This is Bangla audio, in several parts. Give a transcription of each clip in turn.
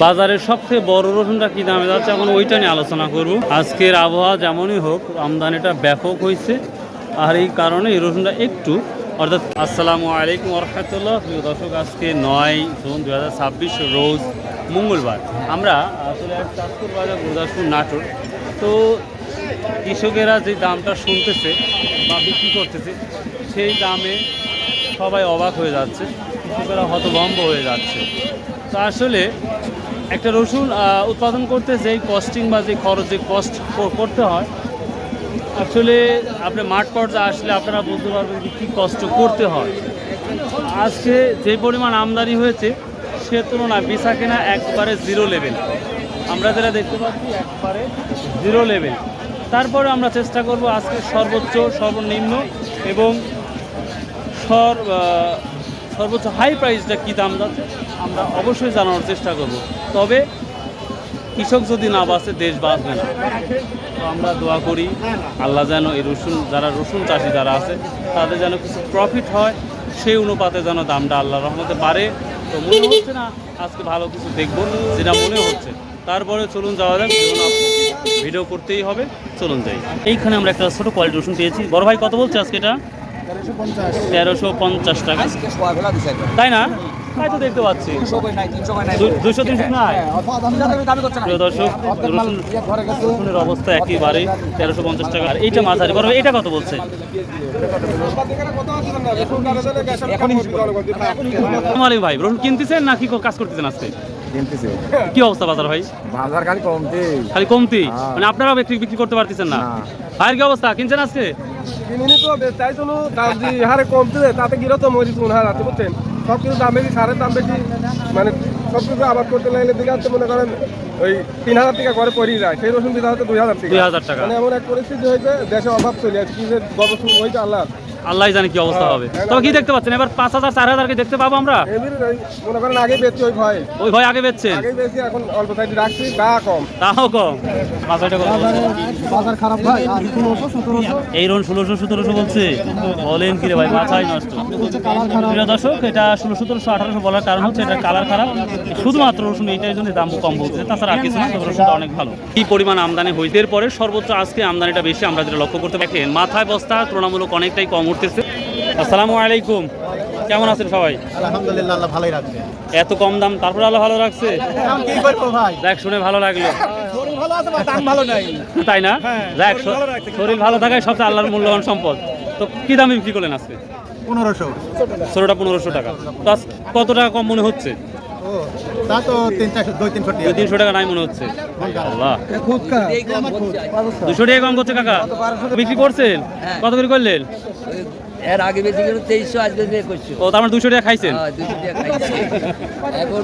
বাজারের সবচেয়ে বড় রসুনটা কি দামে যাচ্ছে এখন ওইটা নিয়ে আলোচনা করব। আজকের আবহাওয়া যেমনই হোক আমদানিটা ব্যাপক হয়েছে, আর এই কারণে এই রসুনটা একটু অর্থাৎ আসসালামু আলাইকুম রহমতুল্লাহ। প্রিয় দর্শক, আজকে 9 জুন 2026 রোজ মঙ্গলবার। আমরা আসলে চাঁদপুর বাজার গুরুদাসপুর নাটোর। তো কৃষকেরা যে দামটা শুনতেছে বা বিক্রি করতেছে সেই দামে সবাই অবাক হয়ে যাচ্ছে, কৃষকেরা হতভম্ব হয়ে যাচ্ছে। তো আসলে একটা রসুন উৎপাদন করতে যেই কস্টিং বা যে খরচ যে কস্ট করতে হয়, আসলে আপনি মাঠ পর্যায়ে আসলে আপনারা বুঝতে পারবেন যে কী কষ্ট করতে হয়। আজকে যে পরিমাণ আমদানি হয়েছে সে তুলনায় বেচা কেনা একবারে জিরো লেভেল, আমরা যেটা দেখতে পাচ্ছি একবারে জিরো লেভেল। তারপরে আমরা চেষ্টা করব আজকে সর্বোচ্চ সর্বনিম্ন এবং সর্বোচ্চ হাই প্রাইসটা কী দাম যাচ্ছে আমরা অবশ্যই জানানোর চেষ্টা করব। তবে কৃষক যদি না বাঁচে দেশ বাঁচবে না। তো আমরা দোয়া করি আল্লাহ যেন এই যারা রসুন চাষি যারা আছে তাদের যেন কিছু প্রফিট হয়, সেই অনুপাতে যেন দামটা আল্লাহর রহমতে বাড়ে। তো মনে হচ্ছে না আজকে ভালো কিছু দেখব, যেটা মনে হচ্ছে। তারপরে চলুন যাওয়া যাক, ভিডিও করতেই হবে, চলুন যাই। এইখানে আমরা একটা ছোটো কোয়ালিটি রসুন পেয়েছি। বড় ভাই কত বলছে আজকে এটা? 1350 টাকা। তাই না? তাই তো দেখতে পাচ্ছি 200-300 নাই। প্রিয় দর্শক, রসুনের অবস্থা একেবারে 1350 টাকা। আর এইটা মাঝারি বড়, এটা কত বলছে? ভাই রসুন কিনতেছেন না কি কাজ করতেছেন আজকে? কি অবস্থা বাজার ভাই? বাজার খালি কমতি মানে আপনারা বিক্রি করতে পারতেছেন না। ভাইয়ের কি অবস্থা? কিনছেন আজকে? কিনিনি তো, তাই জন্য দাম যে হারে কমতে তাতে গিয়ে তো মরিচ হার আছে বুঝছেন। সব কিছু দাম বেশি, সারের দাম বেশি, মানে সব কিছু আবাদ করতে লাগলে দিকে আসতে মনে করেন ওই 3000 টাকা করে পড়িয়ে যায়। সেই রসুন দিতে হচ্ছে 2000 টাকা। মানে এমন এক পরিস্থিতি হয়েছে, দেশে অভাব চলে আসছে। কি যে গবেষণ হয়েছে আল্লাহ জানে কি অবস্থা হবে। তবে কি দেখতে পাচ্ছেন এবার 5000-4000 কি দেখতে পাবো আমরা? মনে করেন আগে বেচছি ওই ভয় আগে বেচছেন, এখন অল্প সাইডে রাখছি, তাও কম। বাজার খারাপ ভাই। এই রোন 1600-1700 বলছে, বলেন কি রে ভাই, মাথায় নষ্ট। প্রিয় দর্শক, এটা 1600-1700-1800 বলার কারণ হচ্ছে এটা কালার খারাপ, শুধুমাত্র রসুন এইটাই জন্য দাম কম বলছে, তাছাড়া আর কিছু না। রসুনটা অনেক ভালো। কি পরিমাণ আমদানি হইতে পরে সর্বোচ্চ আজকে আমদানিটা বেশি আমরা যেটা লক্ষ্য করতে দেখেন, মাথায় বস্তা তুলনামূলক অনেকটাই কম উঠতেছে। আসসালামু আলাইকুম, কেমন আছেন সবাই? আলহামদুলিল্লাহ, আল্লাহ ভালোই রাখছে। এত কম দাম তারপরে আল্লাহ ভালো রাখছে, কি করবো ভাই? দেখ শুনে ভালো লাগলো। শরীর ভালো আছে, দাম ভালো নাই, তাই না? দেখ শরীর ভালো থাকাই সবচেয়ে আল্লাহর মূল্যবান সম্পদ। তো কি দামে বিক্রি করলেন আজকে? 1500। ছোটটা 1500 টাকা। তো আজ কত টাকা কম মনে হচ্ছে? তা তো 200-300 টাকা নাই মনে হচ্ছে। আল্লাহ, 200 টাকা কম করছে কাকা। বিক্রি করছেন কত করে করলেন? এর আগে বেশি করে 2300, আজ বেশি 2100। ও, তার মানে 200 টাকা খাইছেন? হ্যাঁ, 200 টাকা খাইছি। এখন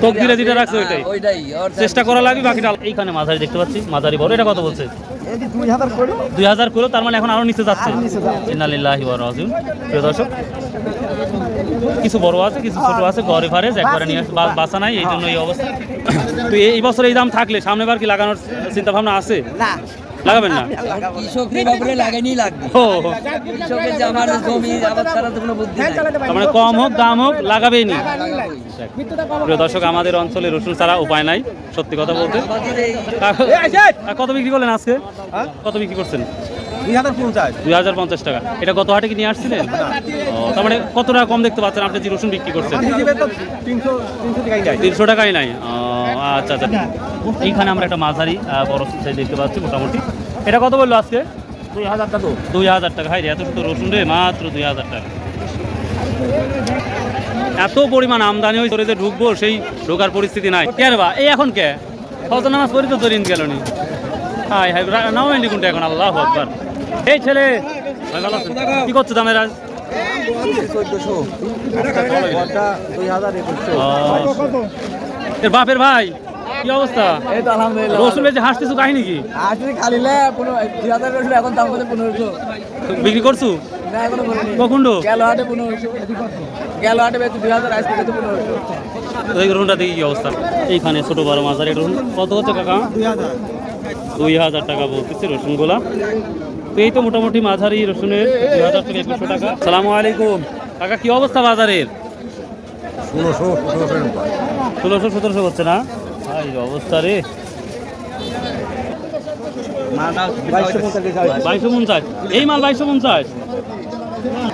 তকদিরে যেটা রাখছে ওইটাই চেষ্টা করা লাগবে, বাকিটা। এইখানে মাঝারি দেখতে পাচ্ছি, মাঝারি বড়, এটা কত বলছে? 2000 কিলো, তার মানে এখন আরো নিচে যাচ্ছে। ইন্না লিল্লাহি ওয়া রাজিউন। প্রিয় দর্শক, কিছু বড় আছে, কিছু ছোট আছে, গড়ে ফারেজ একবারে নিয়ে বাসা নাই, এই জন্য এই অবস্থা। তো এই বছর এই দাম থাকলে সামনে বার কি লাগানোর চিন্তা ভাবনা আছে? লাগাবেন না? কৃষকের ব্যাপারে লাগাইনি লাগবে। কৃষকের জামার জমি আবার ছাড়া তো কোনো বুদ্ধি নাই। মানে কম হোক দাম হোক লাগাবেই নি। প্রিয় দর্শক, আমাদের অঞ্চলে রসুন ছাড়া উপায় নাই, সত্যি কথা বলতে। কত বিক্রি করলেন আজকে? কত বিক্রি করছেন? 2050 টাকা। এটা গত হাটে কি নিয়ে আসছিলেন? তার মানে কত টাকা কম দেখতে পাচ্ছেন আপনি যে রসুন বিক্রি করছেন? 300 টাকাই নাই। আচ্ছা আচ্ছা। এইখানে আমরা একটা মাঝারি বড় সাইজ দেখতে পাচ্ছি মোটামুটি। এটা কত বললো আজকে? 2000 টাকা। 2000 টাকা। হাই রে, এত শুধু রসুন রে, মাত্র 2000 টাকা। এত পরিমাণ আমদানি হয়ে ধরে যে ঢুকবো, সেই ঢোকার পরিস্থিতি নাই। কে রে বা, এই এখন কে ফজর নামাজ পড়ি তো তরিন গেল নি। হাই হাই, নাও এলি কোনটা এখন? আল্লাহু আকবার। এই ছেলে কি করছো দামের আজ? 1400। বাপের ভাই, কি অবস্থা? এই তো আলহামদুলিল্লাহ। রসুন বেচে হাসতেছো কাহিনী কি? আসলে খালি লে 2000 রসুন এখন দাম কত? 1500 বিক্রি করছো? না, এখনো বলিনি। কখন গেল হাটে 1500, গেল হাটে বেচে 2000, আজকে বেচে 1500। এই রসুনটা দেখি কি অবস্থা। এইখানে ছোট বড় মাঝারি রসুন কত হচ্ছে কাকা? 2000 টাকা বলতেছে রসুনগুলা। তো এই তো মোটামুটি মাঝারি রসুনের 2000 থেকে 2100 টাকা। সালামু আলাইকুম কাকা, কি অবস্থা বাজারের? 1600-1700 হচ্ছে না? ভাই অবস্থা রে, 2250। এই মাল 2250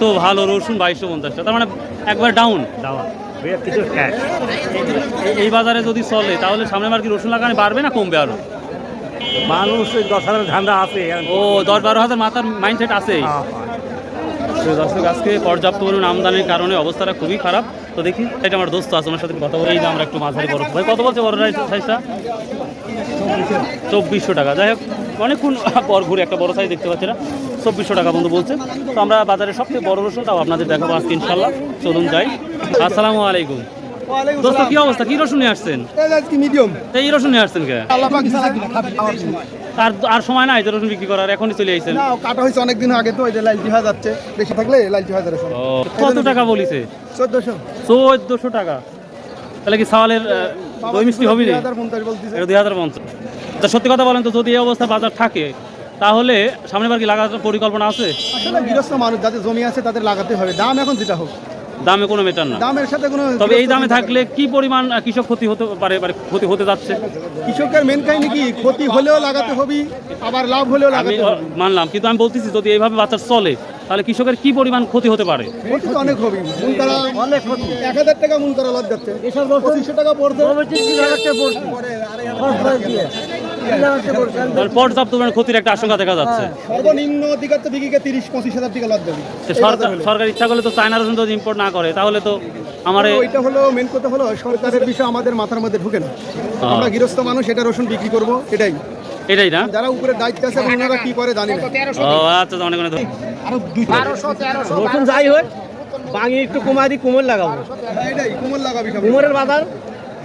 তো ভালো রসুন 2250, তার মানে একবার ডাউন। এই বাজারে যদি চলে তাহলে সামনে বার কি রসুন লাগানো বাড়বে না কমবে আরো? মানুষ 10,000 ধান্দা আছে। ও 10-12 হাজার মাথার মাইন্ডসেট আছে। তো দর্শক আজকে পর্যাপ্ত পরিমাণ আমদানির কারণে অবস্থাটা খুবই খারাপ। তো দেখি এটা আমার দোস্ত আছে, ওনার সাথে কথা বলি। এই যে আমরা একটু মাঝারি বড় ভাই, কত বলছে বড় সাইজটা? 2400 টাকা। যাই হোক অনেকক্ষণ পর ঘুরে একটা বড় সাইজ দেখতে পাচ্ছি না, 2400 টাকা বন্ধু বলছে। তো আমরা বাজারে সবচেয়ে বড় রসুনটাও আপনাদের দেখাবো আজকে ইনশাল্লাহ। চলুন যাই। আসসালামু আলাইকুম দোস্ত, কি অবস্থা? কি রসুন নিয়ে আসছেন? মিডিয়াম এই রসুন নিয়ে আসছেন কে? আর সময় নাই তো রসুন বিক্রি করার, এখনই চলে আইছেন? না, কাটা হয়েছে অনেকদিন আগে, তো এই যে লালটি হয়ে যাচ্ছে, বেশি থাকলে লালটি হয়ে যাবে। ও কত টাকা বলিছে? 1400 টাকা। তাহলে কি সাওয়ালের দই মিষ্টি হবে না? 2050 বলতেছে। 2050। তা সত্যি কথা বলেন তো, যদি এই অবস্থা বাজার থাকে তাহলে সামনে বার কি লাগানোর পরিকল্পনা আছে? আসলে গৃহস্থ মানুষ যাদের জমি আছে তাদের লাগাতে হবে, দাম এখন যেটা হোক, দামে কোনো মেটার না। দামের সাথে কোনো। তবে এই দামে থাকলে কি পরিমাণ কৃষক ক্ষতি হতে পারে, ক্ষতি হতে যাচ্ছে? কৃষকের মেন কাহিনী কি, ক্ষতি হলেও লাগাতে হবে, আবার লাভ হলেও আমি লাগাতে হবে। মানলাম, কিন্তু আমি বলতেছি যদি এইভাবে বাজার চলে তাহলে কৃষকের কি পরিমাণ ক্ষতি হতে পারে? ক্ষতি তো অনেক হবে, মূল তারা অনেক ক্ষতি। 1000 টাকা মূল তারা লাভ যাচ্ছে, 2500 টাকা পড়ছে। পর্যাপ্ত পরিমাণ ক্ষতির একটা আশঙ্কা দেখা যাচ্ছে। সর্বনিম্ন দিকে বিঘিকে 30-25 হাজার টাকা লাভ যাবে। সরকার ইচ্ছা করলে তো চায়না রসুন যদি ইম্পোর্ট না করে তাহলে তো আমার ওইটা হলো মেন কথা, হলো সরকারের বিষয় আমাদের মাথার মধ্যে ঢুকে না। আমরা গৃহস্থ মানুষ, এটা রসুন বিক্রি করব, এটাই না। যারা উপরে দায়িত্ব আছে ওনারা কি করে জানি না। ও আচ্ছা, অনেক অনেক রসুন যাই হোক, বাঙি একটু কমাই দিই, কুমোর লাগাবো। এটাই কুমোর লাগাবি, কুমোরের বাজার,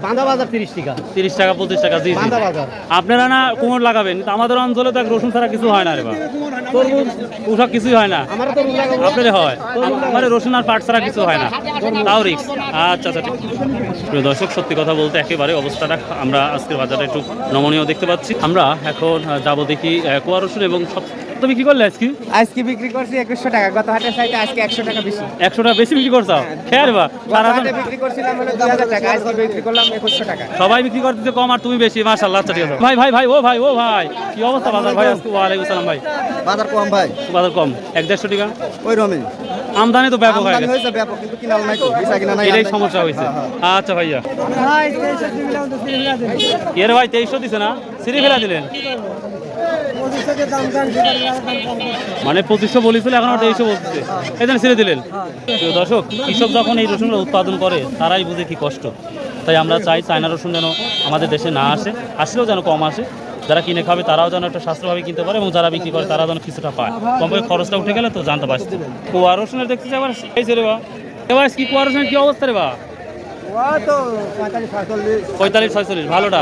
বাঁধা বাজার 30 টাকা, 30 টাকা 25 টাকা। জি বাঁধা বাজার। আপনারা না কুমোর লাগাবেন, কিন্তু আমাদের অঞ্চলে তো রসুন ছাড়া কিছু হয় না রে বা, তরমুজ ওসব কিছুই হয় না। আমারও তরমুজ লাগাবো। আপনাদের হয়, আমার রসুন আর পাট ছাড়া কিছু হয় না, তাও রিক্স। আচ্ছা আচ্ছা, ঠিক। প্রিয় দর্শক, সত্যি কথা বলতে একেবারে অবস্থাটা আমরা আজকের বাজারে একটু নমনীয় দেখতে পাচ্ছি। আমরা এখন যাবো দেখি কুয়া রসুন এবং সব তো বিক্রি করলে আজকে বিক্রি করছি 2100 টাকা, গত হাটের চাইতে আজকে 100 টাকা বেশি। 100 টাকা বেশি বিক্রি করছো? খেয়ার বা গত হাটে বিক্রি করছিলাম হলো 2000 টাকা, আজকে বিক্রি করলাম 2100 টাকা। সবাই বিক্রি করতে কম আর তুমি বেশি, মাশাআল্লাহ। আচ্ছা ঠিক আছে ভাই, ও ভাই কি অবস্থা বাজার ভাই আজকে? ওয়ালাইকুম আসসালাম ভাই। বাজার কম ভাই, বাজার কম 150 টাকা। ওই রকমই আমদানি তো ব্যাপক হয়ে আমদানি গেছে, হয়েছে ব্যাপক, কিন্তু কিনাল নাই তো, বেচা কিনা নাই। এটাই সমস্যা হয়েছে। আচ্ছা ভাইয়া, এর ভাই 2300 দিছে না, সিঁড়ি ফেলা দিলেন মানে 2500 বলেছিল, এখন 2300 বলতেছে, এই জন্য ছেড়ে দিলেন। প্রিয় দর্শক, কৃষক যখন এই রসুনগুলো উৎপাদন করে তারাই বুঝে কি কষ্ট। তাই আমরা চাই চায়না রসুন যেন আমাদের দেশে না আসে, আসলেও যেন কম আসে। যারা কিনে খাবে তারাও যেন একটা স্বাস্থ্যভাবে কিনতে পারে, এবং যারা বিক্রি করে তারা যেন কিছুটা পায়। কমপক্ষে খরচটা উঠে গেলে তো জানতে পারছি। কুয়া রসুনের দেখতে এবার এই রে বা, এবার কি কুয়া রসুনের কি অবস্থা রে বা? 45-46 ভালোটা,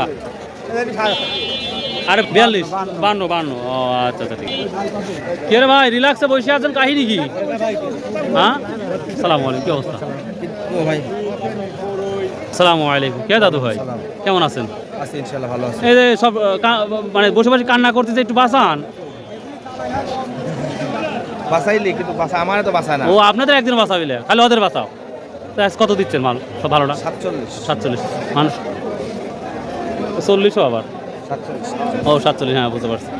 আরে 42-52। ও আচ্ছা আচ্ছা, ঠিক। কে রে ভাই, রিল্যাক্সে বসে আছেন, কাহিনী কি? হ্যাঁ, সালামু আলাইকুম, কি অবস্থা? সালামু আলাইকুম। কে দাদু ভাই, কেমন আছেন? আছি ইনশাআল্লাহ, ভালো আছি। এই যে সব মানে বসে বসে কান্না করতেছে, একটু বাঁচান। বাসাইলি কিন্তু বাসা আমার তো বাসা না। ও আপনাদের একদিন বাঁচাবিলে, খালি ওদের বাঁচাও। তো আজ কত দিচ্ছেন মাল সব ভালোটা? 47 মানুষ, 40ও আবার। 47, ও 47, হ্যাঁ বুঝতে পারছি।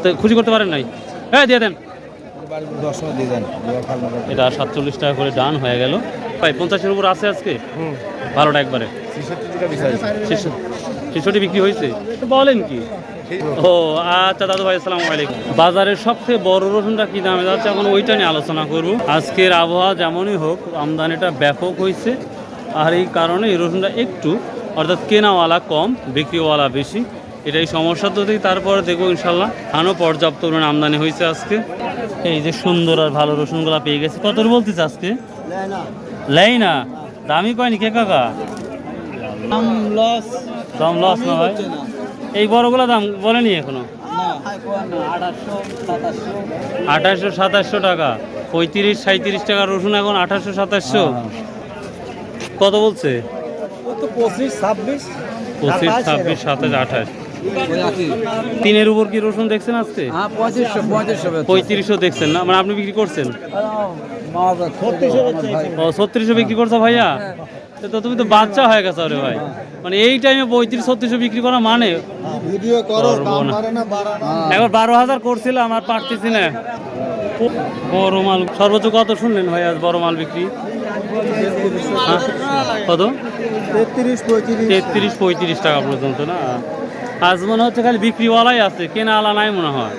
তো খুশি করতে পারেন নাই? হ্যাঁ দিয়ে দেন, এটা 47 টাকা করে ডান হয়ে গেল ভাই। 50-এর উপর আছে আজকে ভালোটা একবারে। 66 বিক্রি হয়েছে, তো বলেন কি? ও আচ্ছা দাদু ভাই, আসসালামু আলাইকুম। বাজারের সবচেয়ে বড় রসুনটা কি দামে যাচ্ছে এখন ওইটা নিয়ে আলোচনা করব। আজকের আবহাওয়া যেমনই হোক আমদানিটা ব্যাপক হয়েছে, আর এই কারণে এই রসুনটা একটু, অর্থাৎ কেনাওয়ালা কম বিক্রিওয়ালা বেশি, এটাই সমস্যা। তো তারপরে দেখবো ইনশাল্লাহ আরও পর্যাপ্ত পরিমাণে আমদানি হয়েছে আজকে। এই যে সুন্দর আর ভালো রসুনগুলো পেয়ে গেছে। কত বলতেছে আজকে? লেই না, দামই পাইনি কে কাকা? দাম লস না ভাই, এই বড়গুলো দাম বলেনি এখনো? 2800-2700 টাকা। 35-37 টাকা রসুন এখন 2800-2700। কত বলছে? 25-26, 25-26-27-28। তিনের উপর কি রসুন দেখছেন আজকে? 3500 দেখছেন না, মানে আপনি বিক্রি করছেন? ও 3600 বিক্রি করছো ভাইয়া? তো তুমি তো বাচ্চা হয়ে গেছো রে ভাই, মানে এই টাইমে 35-36 বিক্রি করা মানে ভিডিও করো, করবো দাম না। বাড়ে না বাড়ানো। একবার 12,000 করছিলাম আর পারতেছি না। বড় মাল সর্বোচ্চ কত শুনলেন ভাই আজ বড় মাল বিক্রি? হ্যাঁ? কত? 33-35 টাকা পর্যন্ত না? আজ মনে হচ্ছে খালি বিক্রিওয়ালাই আছে, কেনা আলা নাই মনে হয়।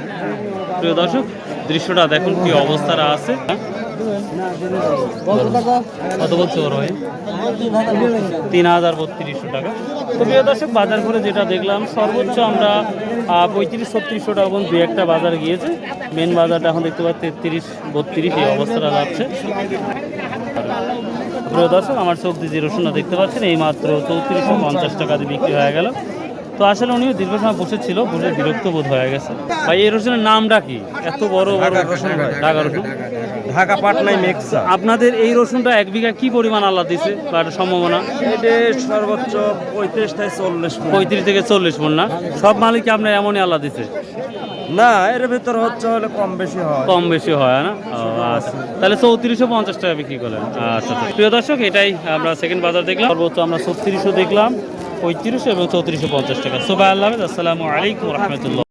প্রিয় দর্শক, দৃশ্যটা দেখুন কি অবস্থাটা আছে। কত বলছে ওর ভাই? 3,3200 টাকা। তো প্রিয় দর্শক, বাজার করে যেটা দেখলাম সর্বোচ্চ আমরা 35-36 টাকা পর্যন্ত 2-একটা বাজার গিয়েছে। মেন বাজারটা এখন দেখতে পাচ্ছি 33-32 এই অবস্থাটা যাচ্ছে। প্রিয় দর্শক, আমার চোখ দিয়ে যে রসুনটা দেখতে পাচ্ছেন এই মাত্র 3450 টাকা দিয়ে বিক্রি হয়ে গেল। তো আসলে উনিও দীর্ঘ সময় বসেছিল, বসে বিরক্ত বোধ হয়ে গেছে। ভাই এই রসুনের নামটা কি? এত বড় বড় রসুন, ঢাকা রসুন, ঢাকা পাটনাই মিক্সা। আপনাদের এই রসুনটা 1 বিঘা কি পরিমাণ আল্লাহ দিছে বা একটা সম্ভাবনা? এটা সর্বোচ্চ 35 থেকে 40 35 থেকে 40 মণ না? সব মালিক আপনার এমনই আল্লাহ দিছে? না, এর ভিতর হচ্ছে হলে কম বেশি হয়। কম বেশি হয় না? ও, আচ্ছা, তাহলে 3450 টাকা বিক্রি করেন। আচ্ছা, প্রিয় দর্শক, এটাই আমরা সেকেন্ড বাজার দেখলাম। সর্বোচ্চ আমরা 3600 দেখলাম, 3500 এবং 3450 টাকা। সো ভাই, আল্লাহ হাফেজ, আসসালামু আলাইকুম রহমতুল্লাহ।